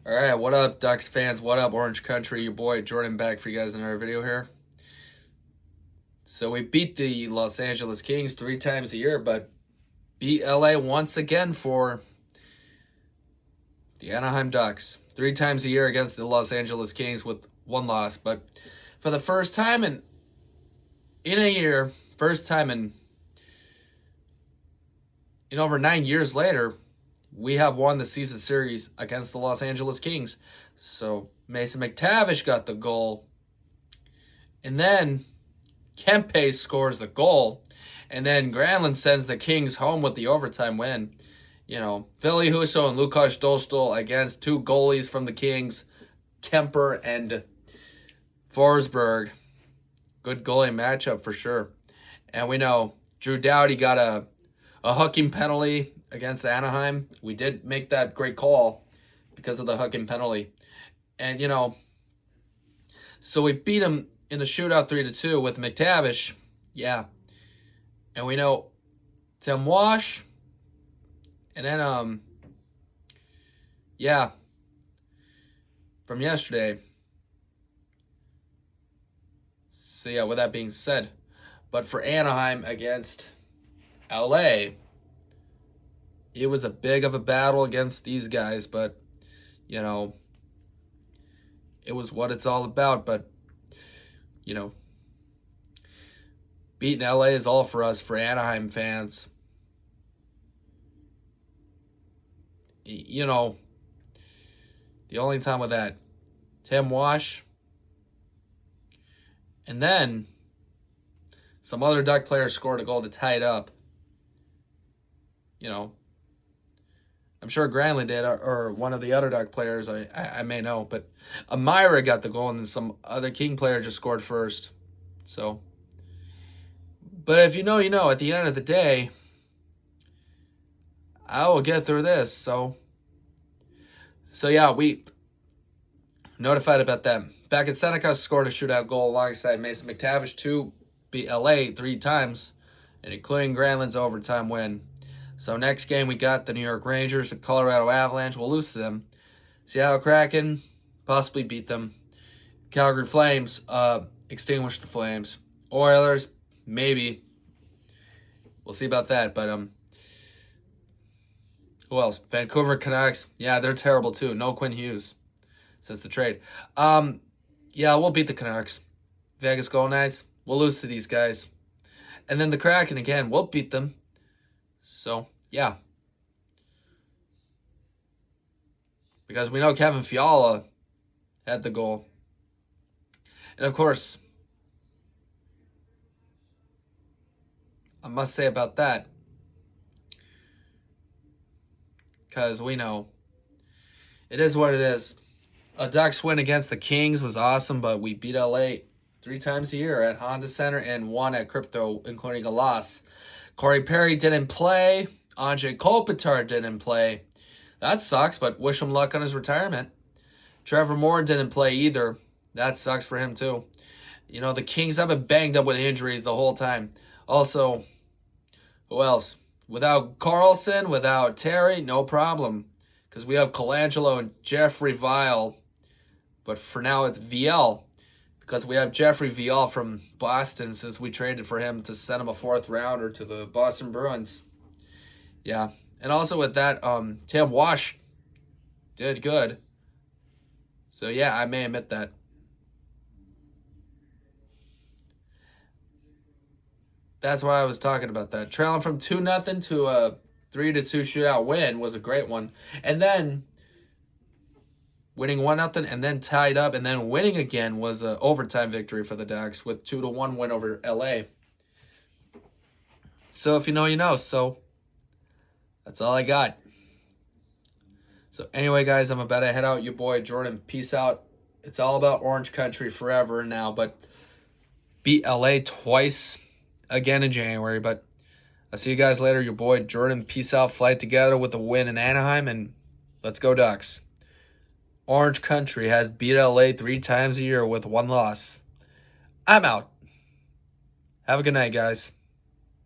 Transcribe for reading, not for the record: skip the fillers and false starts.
All right, what up, Ducks fans? What up, Orange Country? Your boy Jordan back for you guys in another video here. So we beat the Los Angeles Kings 3 times a year, but beat LA once again for the Anaheim Ducks. 3 times a year against the Los Angeles Kings with one loss, but for the first time in a year, first time in over 9 years later, we have won the season series against the Los Angeles Kings. So Mason McTavish got the goal. And then Kempe scores the goal. And then Granlund sends the Kings home with the overtime win. Ville Husso and Lukas Dostal against two goalies from the Kings, Kemper and Forsberg. Good goalie matchup for sure. And we know Drew Doughty got a hooking penalty against Anaheim. We did make that great call because of the hooking penalty. And, so we beat him in the shootout 3-2 with McTavish. Yeah. And we know Tim Wash. And then, from yesterday. So, yeah, with that being said. But for Anaheim against LA, it was a big of a battle against these guys, but, it was what it's all about. But, beating LA is all for us, for Anaheim fans. The only time with that, Tim Wash, and then some other Duck players scored a goal to tie it up. I'm sure Granlund did, or one of the other Duck players, I may know. But Amira got the goal, and then some other King player just scored first. So, but if you know, at the end of the day, I will get through this. So yeah, we notified about that. Back at Seneca scored a shootout goal alongside Mason McTavish to beat LA 3 times, and including Granlund's overtime win. So next game we got the New York Rangers, the Colorado Avalanche. We'll lose to them. Seattle Kraken, possibly beat them. Calgary Flames, extinguish the Flames. Oilers, maybe. We'll see about that. But who else? Vancouver Canucks. Yeah, they're terrible too. No Quinn Hughes since the trade. Yeah, we'll beat the Canucks. Vegas Golden Knights, we'll lose to these guys. And then the Kraken again, we'll beat them. So, yeah. Because we know Kevin Fiala had the goal. And of course, I must say about that, because we know it is what it is. A Ducks win against the Kings was awesome, but we beat LA 3 times a year at Honda Center and 1 at Crypto, including a loss. Corey Perry didn't play. Anze Kopitar didn't play. That sucks, but wish him luck on his retirement. Trevor Moore didn't play either. That sucks for him too. The Kings have been banged up with injuries the whole time. Also, who else? Without Carlson, without Terry, no problem. Because we have Colangelo and Jeffrey Vial. But for now, it's VL. Because we have Jeffrey Vial from Boston, since we traded for him to send him a 4th rounder to the Boston Bruins. Yeah. And also with that, Tim Wash did good. So yeah, I may admit that. That's why I was talking about that. Trailing from 2-0 to a 3-2 shootout win was a great one. And then winning 1-0 and then tied up and then winning again was an overtime victory for the Ducks with 2-1 win over LA. So if you know, you know. So that's all I got. So anyway, guys, I'm about to head out. Your boy Jordan. Peace out. It's all about Orange Country forever now, but beat LA twice again in January. But I'll see you guys later. Your boy Jordan. Peace out. Flight together with a win in Anaheim, and let's go Ducks. Orange Country has beat LA 3 times a year with 1 loss. I'm out. Have a good night, guys.